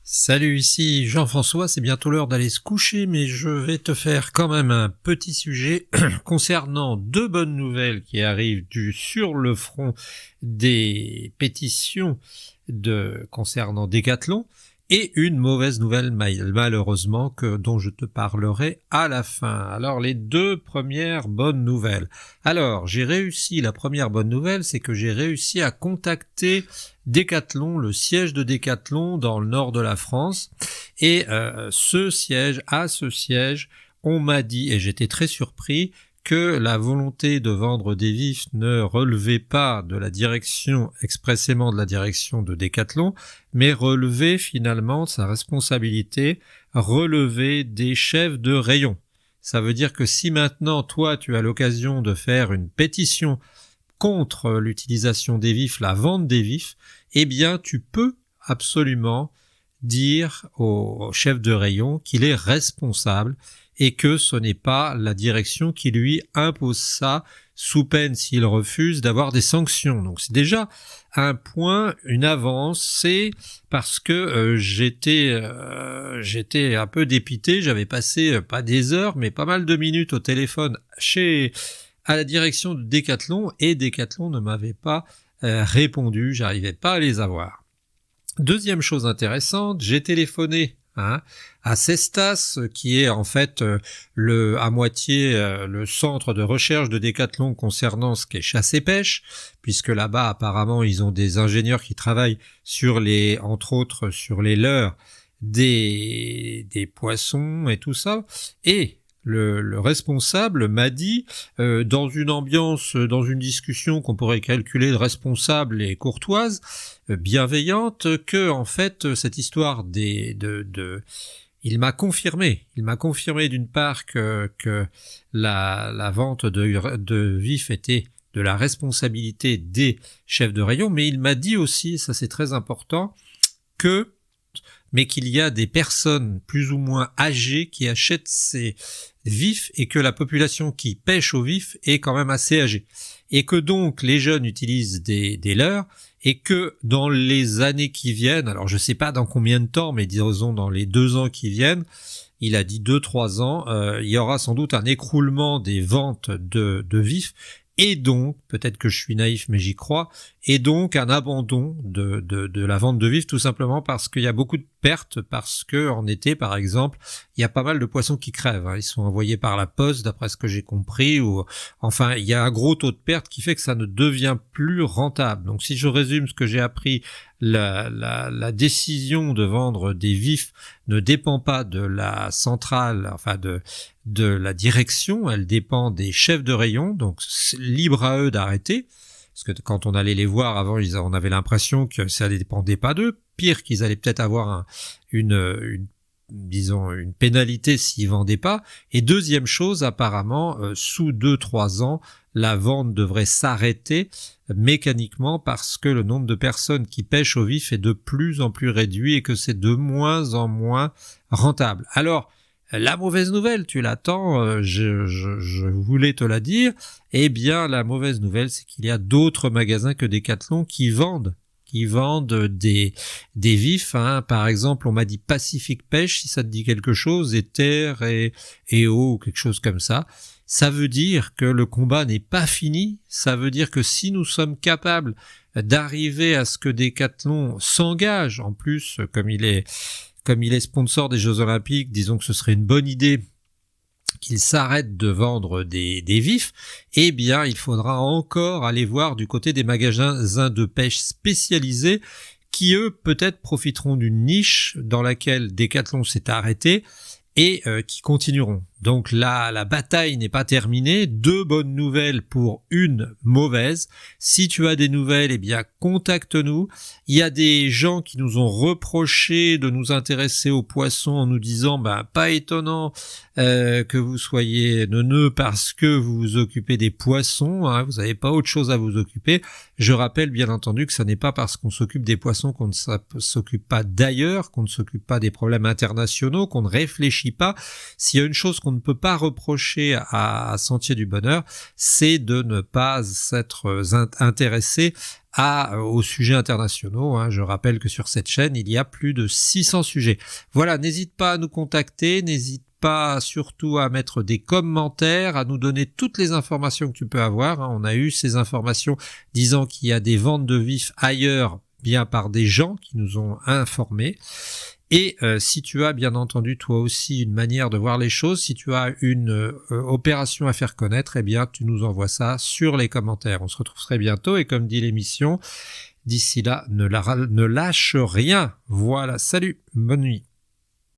Salut, ici Jean-François, c'est bientôt l'heure d'aller se coucher, mais je vais te faire quand même un petit sujet concernant deux bonnes nouvelles qui arrivent sur le front des pétitions concernant Decathlon, et une mauvaise nouvelle malheureusement dont je te parlerai à la fin. Alors les deux premières bonnes nouvelles. Alors la première bonne nouvelle, c'est que j'ai réussi à contacter Decathlon, le siège de Decathlon dans le nord de la France, et ce siège, on m'a dit, et j'étais très surpris, que la volonté de vendre des vifs ne relevait pas de la direction, expressément de la direction de Decathlon, mais relevait finalement sa responsabilité, relevait des chefs de rayon. Ça veut dire que si maintenant, toi, tu as l'occasion de faire une pétition contre l'utilisation des vifs, la vente des vifs, eh bien, tu peux absolument dire au chef de rayon qu'il est responsable et que ce n'est pas la direction qui lui impose ça, sous peine, s'il refuse, d'avoir des sanctions. Donc c'est déjà un point, une avancée, parce que j'étais un peu dépité, j'avais passé pas des heures, mais pas mal de minutes au téléphone à la direction de Decathlon, et Decathlon ne m'avait pas répondu, j'arrivais pas à les avoir. Deuxième chose intéressante, j'ai téléphoné à Cestas, qui est en fait à moitié le centre de recherche de Decathlon concernant ce qu'est chasse et pêche, puisque là-bas apparemment ils ont des ingénieurs qui travaillent entre autres sur les leurres des poissons et tout ça, et le responsable m'a dit, dans une ambiance, dans une discussion qu'on pourrait calculer de responsable et courtoise, bienveillante, que en fait cette histoire il m'a confirmé d'une part que la vente de vifs était de la responsabilité des chefs de rayon, mais il m'a dit aussi, ça c'est très important, qu'il y a des personnes plus ou moins âgées qui achètent ces vifs, et que la population qui pêche au vif est quand même assez âgée, et que donc les jeunes utilisent des leurres, et que dans les années qui viennent, alors je sais pas dans combien de temps, mais disons dans les 2 ans qui viennent, il a dit 2-3 ans, il y aura sans doute un écroulement des ventes de vifs, et donc, peut-être que je suis naïf mais j'y crois, et donc un abandon de la vente de vifs, tout simplement parce qu'il y a beaucoup de pertes, parce que en été par exemple, il y a pas mal de poissons qui crèvent, ils sont envoyés par la poste d'après ce que j'ai compris, ou enfin il y a un gros taux de perte qui fait que ça ne devient plus rentable. Donc si je résume ce que j'ai appris, la décision de vendre des vifs ne dépend pas de la centrale, enfin de la direction, elle dépend des chefs de rayon, donc c'est libre à eux d'arrêter, parce que quand on allait les voir avant, on avait l'impression que ça ne dépendait pas d'eux, pire qu'ils allaient peut-être avoir une pénalité s'ils vendaient pas. Et deuxième chose, apparemment, sous 2-3 ans, la vente devrait s'arrêter mécaniquement, parce que le nombre de personnes qui pêchent au vif est de plus en plus réduit et que c'est de moins en moins rentable. Alors, la mauvaise nouvelle, tu l'attends, je voulais te la dire. Eh bien, la mauvaise nouvelle, c'est qu'il y a d'autres magasins que Decathlon qui vendent des vifs, Par exemple, on m'a dit Pacific Pêche, si ça te dit quelque chose, Ether et eau, ou quelque chose comme ça. Ça veut dire que le combat n'est pas fini. Ça veut dire que si nous sommes capables d'arriver à ce que Decathlon s'engage, en plus, comme il est sponsor des Jeux Olympiques, disons que ce serait une bonne idée qu'il s'arrête de vendre des vifs, eh bien il faudra encore aller voir du côté des magasins de pêche spécialisés qui eux peut-être profiteront d'une niche dans laquelle Decathlon s'est arrêté et qui continueront. Donc là, la bataille n'est pas terminée. 2 bonnes nouvelles pour une mauvaise. Si tu as des nouvelles, eh bien, contacte-nous. Il y a des gens qui nous ont reproché de nous intéresser aux poissons en nous disant, pas étonnant que vous soyez neuneux parce que vous vous occupez des poissons, vous n'avez pas autre chose à vous occuper. Je rappelle bien entendu que ce n'est pas parce qu'on s'occupe des poissons qu'on ne s'occupe pas d'ailleurs, qu'on ne s'occupe pas des problèmes internationaux, qu'on ne réfléchit pas. S'il y a une chose qu'on ne peut pas reprocher à Sentier du Bonheur, c'est de ne pas s'être intéressé aux sujets internationaux. Hein. Je rappelle que sur cette chaîne, il y a plus de 600 sujets. Voilà, n'hésite pas à nous contacter, n'hésite pas surtout à mettre des commentaires, à nous donner toutes les informations que tu peux avoir. Hein. On a eu ces informations disant qu'il y a des ventes de vifs ailleurs, bien par des gens qui nous ont informés. Et si tu as bien entendu toi aussi une manière de voir les choses, si tu as une opération à faire connaître, eh bien tu nous envoies ça sur les commentaires. On se retrouve très bientôt et comme dit l'émission, d'ici là, ne lâche rien. Voilà, salut, bonne nuit.